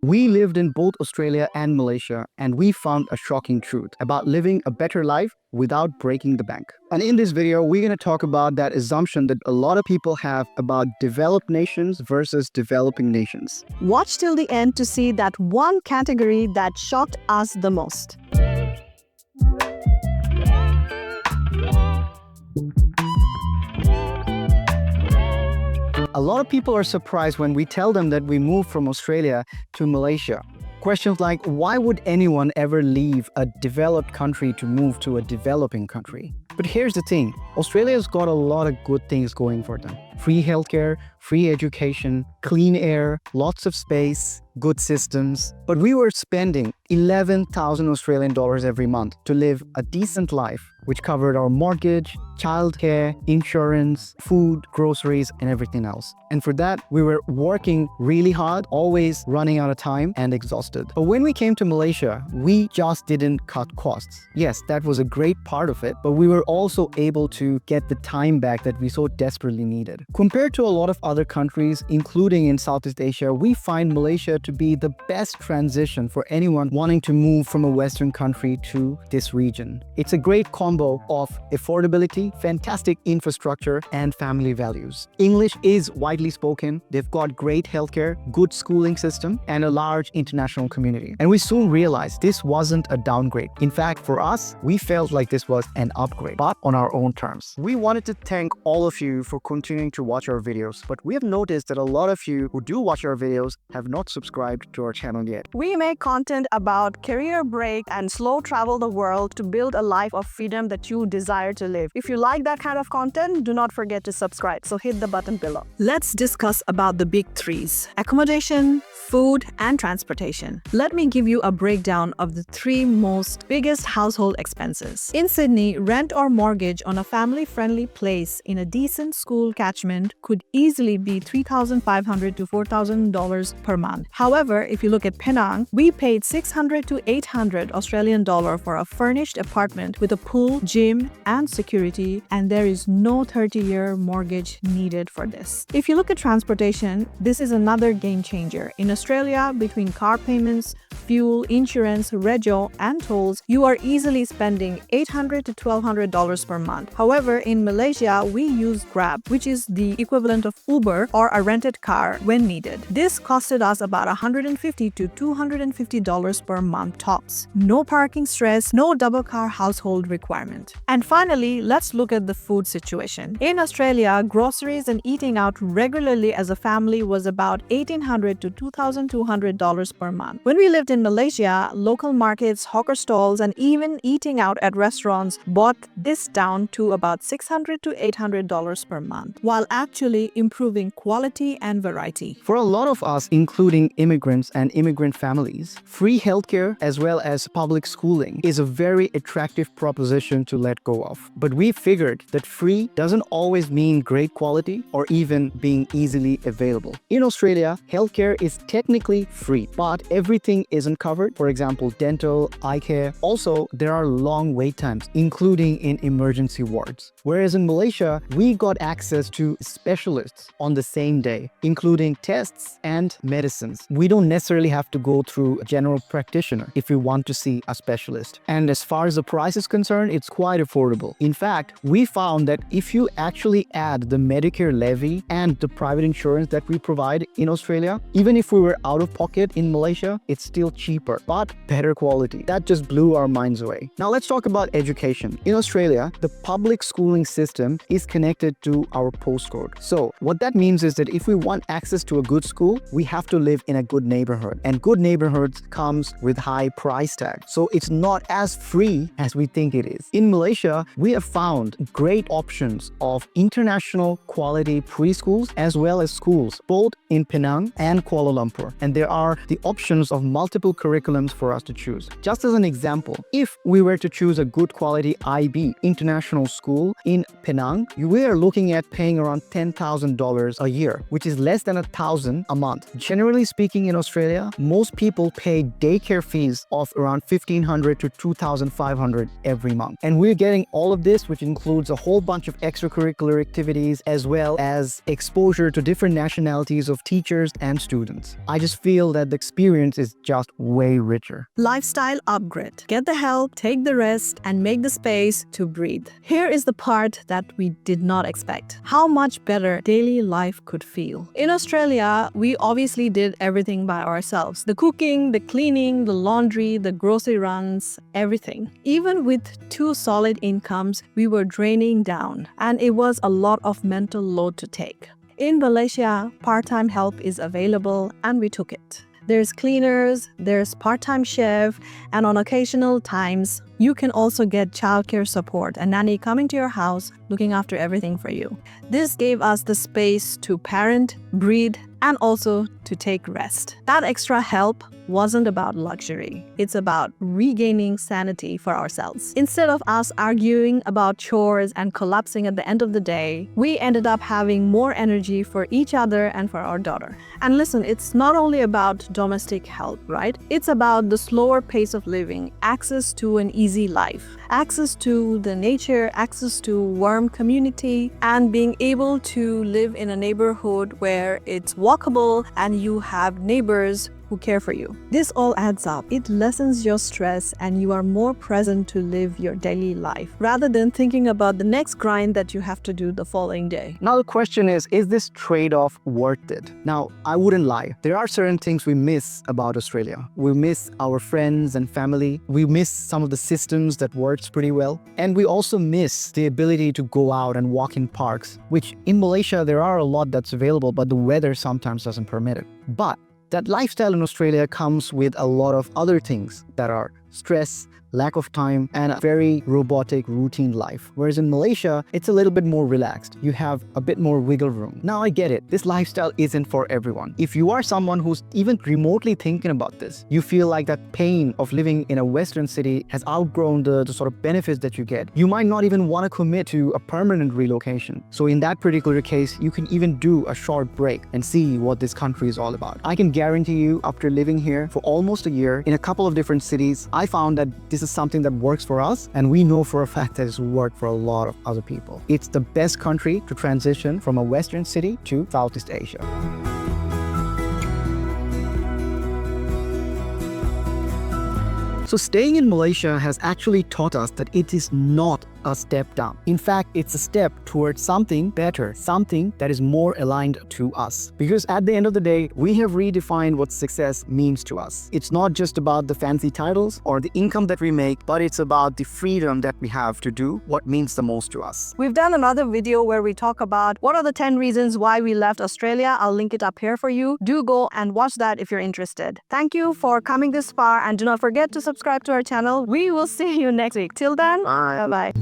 We lived in both Australia and Malaysia, and we found a shocking truth about living a better life without breaking the bank. And in this video, we're going to talk about that assumption that a lot of people have about developed nations versus developing nations. Watch till the end to see that one category that shocked us the most. A lot of people are surprised when we tell them that we moved from Australia to Malaysia. Questions like, why would anyone ever leave a developed country to move to a developing country? But here's the thing, Australia's got a lot of good things going for them. Free healthcare, free education, clean air, lots of space, good systems. But we were spending 11,000 Australian dollars every month to live a decent life, which covered our mortgage, childcare, insurance, food, groceries, and everything else. And for that, we were working really hard, always running out of time and exhausted. But when we came to Malaysia, we just didn't cut costs. Yes, that was a great part of it, but we were also able to get the time back that we so desperately needed. Compared to a lot of other countries, including in Southeast Asia, we find Malaysia to be the best transition for anyone wanting to move from a Western country to this region. It's a great combo of affordability, fantastic infrastructure, and family values. English is widely spoken, they've got great healthcare, good schooling system, and a large international community. And we soon realized this wasn't a downgrade. In fact, for us, we felt like this was an upgrade, but on our own terms. We wanted to thank all of you for continuing to watch our videos, but we have noticed that a lot of you who do watch our videos have not subscribed to our channel yet. We make content about career break and slow travel the world to build a life of freedom that you desire to live. If you like that kind of content, do not forget to subscribe. So hit the button below. Let's discuss about the big threes: accommodation, food, and transportation. Let me give you a breakdown of the three most biggest household expenses. In Sydney, rent or mortgage on a family-friendly place in a decent school catchment could easily be $3,500 to $4,000 per month. However, if you look at Penang, we paid $600 to $800 Australian dollar for a furnished apartment with a pool, gym, and security, and there is no 30-year mortgage needed for this. If you look at transportation, this is another game changer. In Australia, between car payments, fuel, insurance, rego, and tolls, you are easily spending $800 to $1,200 per month. However, in Malaysia, we use Grab, which is the equivalent of Uber or a rented car when needed. This costed us about $150 to $250 per month tops. No parking stress, no double car household requirement. And finally, let's look at the food situation. In Australia, groceries and eating out regularly as a family was about $1,800 to $2,200 per month. When we lived in Malaysia, local markets, hawker stalls, and even eating out at restaurants brought this down to about $600 to $800 per month, while actually improving quality and variety. For a lot of us, including immigrants and immigrant families, free healthcare as well as public schooling is a very attractive proposition to let go of. But we figured that free doesn't always mean great quality or even being easily available. In Australia, healthcare is technically free, but everything isn't covered. For example, dental, eye care. Also, there are long wait times, including in emergency wards. Whereas in Malaysia, we got access to specialists on the same day, including tests and medicines. We don't necessarily have to go through a general practitioner if we want to see a specialist. And as far as the price is concerned, it's quite affordable. In fact, we found that if you actually add the Medicare levy and the private insurance that we provide in Australia, even if we were out of pocket in Malaysia, it's still cheaper, but better quality. That just blew our minds away. Now let's talk about education. In Australia, the public schooling system is connected to our postcode. So what that means is that if we want access to a good school, we have to live in a good neighborhood. And good neighborhoods comes with high price tag. So it's not as free as we think it is. In Malaysia, we have found great options of international quality preschools as well as schools, both in Penang and Kuala Lumpur. And there are the options of multiple multiple curriculums for us to choose. Just as an example, if we were to choose a good quality IB, international school in Penang, we are looking at paying around $10,000 a year, which is less than $1,000 a month. Generally speaking, in Australia, most people pay daycare fees of around $1,500 to $2,500 every month. And we're getting all of this, which includes a whole bunch of extracurricular activities, as well as exposure to different nationalities of teachers and students. I just feel that the experience is just way richer. Lifestyle upgrade. Get the help, take the rest, and make the space to breathe. Here is the part that we did not expect. How much better daily life could feel. In Australia, we obviously did everything by ourselves. The cooking, the cleaning, the laundry, the grocery runs, everything. Even with 2 solid incomes, we were draining down, and it was a lot of mental load to take. In Malaysia, part-time help is available, and we took it. There's cleaners, there's part-time chef, and on occasional times, you can also get childcare support, a nanny coming to your house looking after everything for you. This gave us the space to parent, breed, and also to take rest. That extra help wasn't about luxury. It's about regaining sanity for ourselves. Instead of us arguing about chores and collapsing at the end of the day, we ended up having more energy for each other and for our daughter. And listen, it's not only about domestic help, right? It's about the slower pace of living, access to an easy life, access to the nature, access to warm community, and being able to live in a neighborhood where it's walkable and you have neighbors who care for you. This all adds up. It lessens your stress and you are more present to live your daily life rather than thinking about the next grind that you have to do the following day. Now the question is this trade-off worth it? Now, I wouldn't lie. There are certain things we miss about Australia. We miss our friends and family. We miss some of the systems that works pretty well. And we also miss the ability to go out and walk in parks, which in Malaysia, there are a lot that's available, but the weather sometimes doesn't permit it. But that lifestyle in Australia comes with a lot of other things that are stress, lack of time, and a very robotic routine life. Whereas in Malaysia, it's a little bit more relaxed. You have a bit more wiggle room. Now I get it. This lifestyle isn't for everyone. If you are someone who's even remotely thinking about this, you feel like that pain of living in a Western city has outgrown the sort of benefits that you get. You might not even want to commit to a permanent relocation. So in that particular case, you can even do a short break and see what this country is all about. I can guarantee you, after living here for almost a year in a couple of different cities, I found that this is something that works for us, and we know for a fact that it's worked for a lot of other people. It's the best country to transition from a Western city to Southeast Asia. So staying in Malaysia has actually taught us that it is not a step down. In fact, it's a step towards something better, something that is more aligned to us. Because at the end of the day, we have redefined what success means to us. It's not just about the fancy titles or the income that we make, but it's about the freedom that we have to do what means the most to us. We've done another video where we talk about what are the 10 reasons why we left Australia. I'll link it up here for you. Do go and watch that if you're interested. Thank you for coming this far, and do not forget to subscribe to our channel. We will see you next week. Till then, bye-bye.